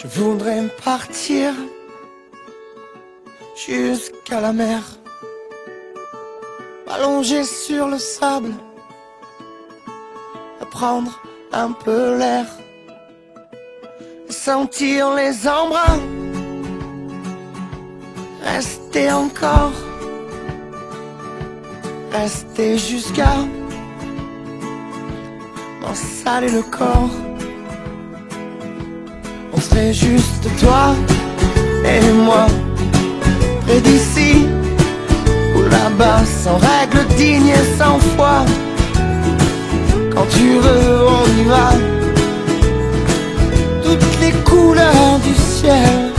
Je voudrais partir jusqu'à la mer, m'allonger sur le sable, prendre un peu l'air, sentir les embruns, rester encore, rester jusqu'à m'en saler le corps. On serait juste toi et moi, près d'ici ou là-bas, sans règles dignes et sans foi. Quand tu veux, on y va. Toutes les couleurs du ciel.